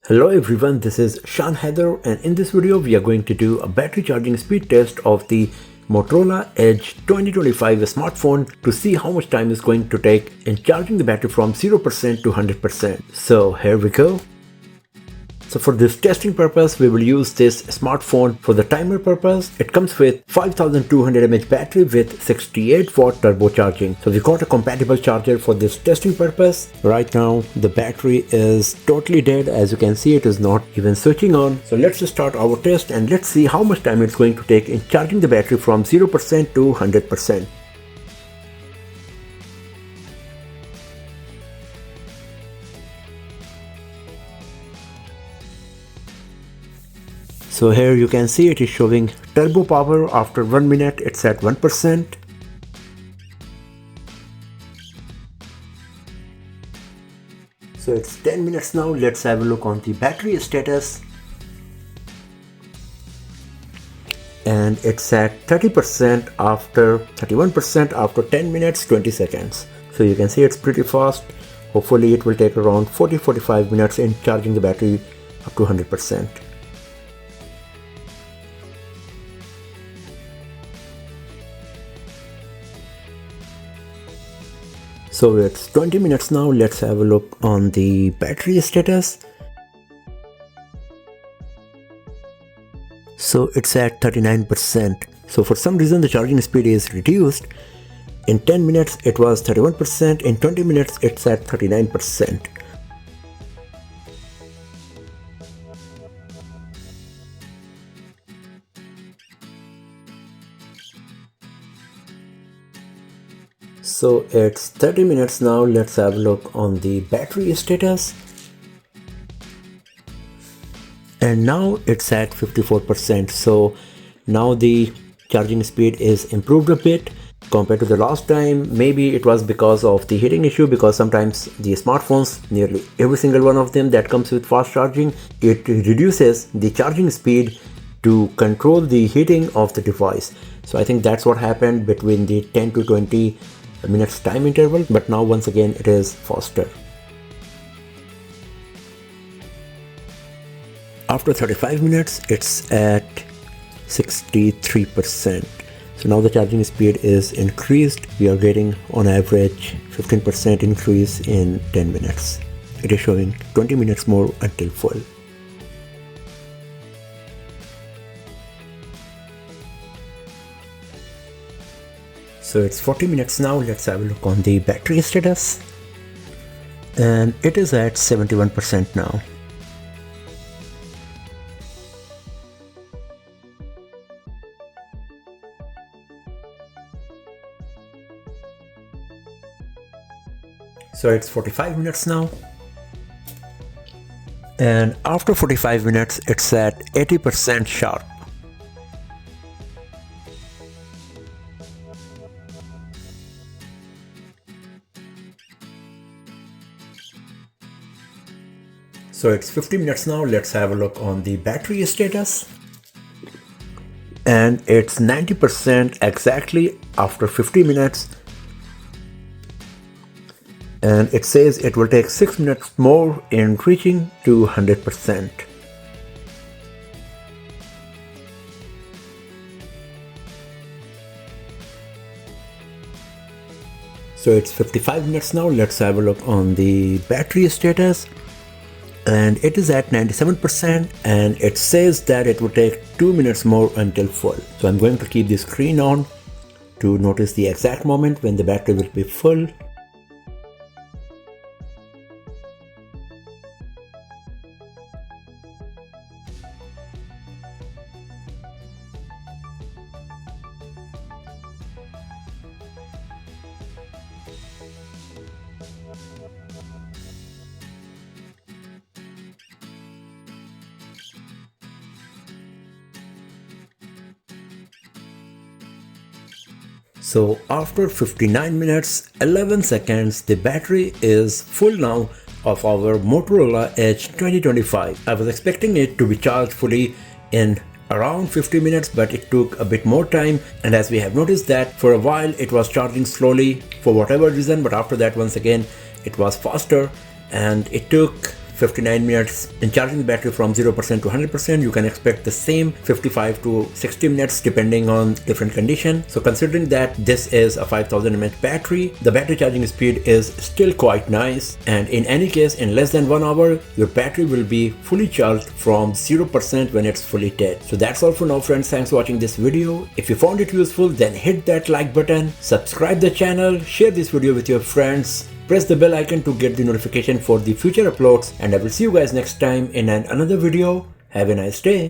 Hello everyone, this is Shan Heather, and in this video we are going to do a battery charging speed test of the Motorola Edge 2025 smartphone to see how much time it's going to take in charging the battery from 0% to 100%. So here we go. So for this testing purpose, we will use this smartphone for the timer purpose. It comes with 5200 mAh battery with 68 watt turbocharging. So we got a compatible charger for this testing purpose. Right now, the battery is totally dead. As you can see, it is not even switching on. So let's just start our test and let's see how much time it's going to take in charging the battery from 0% to 100%. So here you can see it is showing turbo power. After 1 minute it's at 1%. So it's 10 minutes now. Let's have a look on the battery status. And it's at 30% after 31% after 10 minutes 20 seconds. So you can see it's pretty fast. Hopefully it will take around 40-45 minutes in charging the battery up to 100%. So it's 20 minutes now. Let's have a look on the battery status. So it's at 39%. So for some reason the charging speed is reduced. In 10 minutes it was 31%. In 20 minutes it's at 39%. So it's 30 minutes now. Let's have a look on the battery status. And now it's at 54%. So now the charging speed is improved a bit compared to the last time. Maybe it was because of the heating issue, because sometimes the smartphones, nearly every single one of them that comes with fast charging, it reduces the charging speed to control the heating of the device. So I think that's what happened between the 10 to 20 minutes time interval, but now once again it is faster. After 35 minutes it's at 63%. So now the charging speed is increased. We are getting on average 15% increase in 10 minutes. It is showing 20 minutes more until full. So it's 40 minutes now. Let's have a look on the battery status. And it is at 71% now. So it's 45 minutes now. And after 45 minutes, it's at 80% sharp. So it's 50 minutes now. Let's have a look on the battery status. And it's 90% exactly after 50 minutes. And it says it will take 6 minutes more in reaching to 100%. So it's 55 minutes now. Let's have a look on the battery status. And it is at 97%, and it says that it will take 2 minutes more until full. So I'm going to keep the screen on to notice the exact moment when the battery will be full. So after 59 minutes 11 seconds, the battery is full now of our Motorola Edge 2025. I was expecting it to be charged fully in around 50 minutes, but it took a bit more time. And as we have noticed that for a while it was charging slowly for whatever reason, but after that once again it was faster, and it took 59 minutes in charging the battery from 0% to 100%. You can expect the same 55 to 60 minutes depending on different condition. So considering that this is a 5000 mAh battery, the battery charging speed is still quite nice, and in any case in less than 1 hour your battery will be fully charged from 0% when it's fully dead. So that's all for now friends. Thanks for watching this video. If you found it useful, then hit that like button, subscribe the channel, share this video with your friends, press the bell icon to get the notification for the future uploads, and I will see you guys next time in another video. Have a nice day.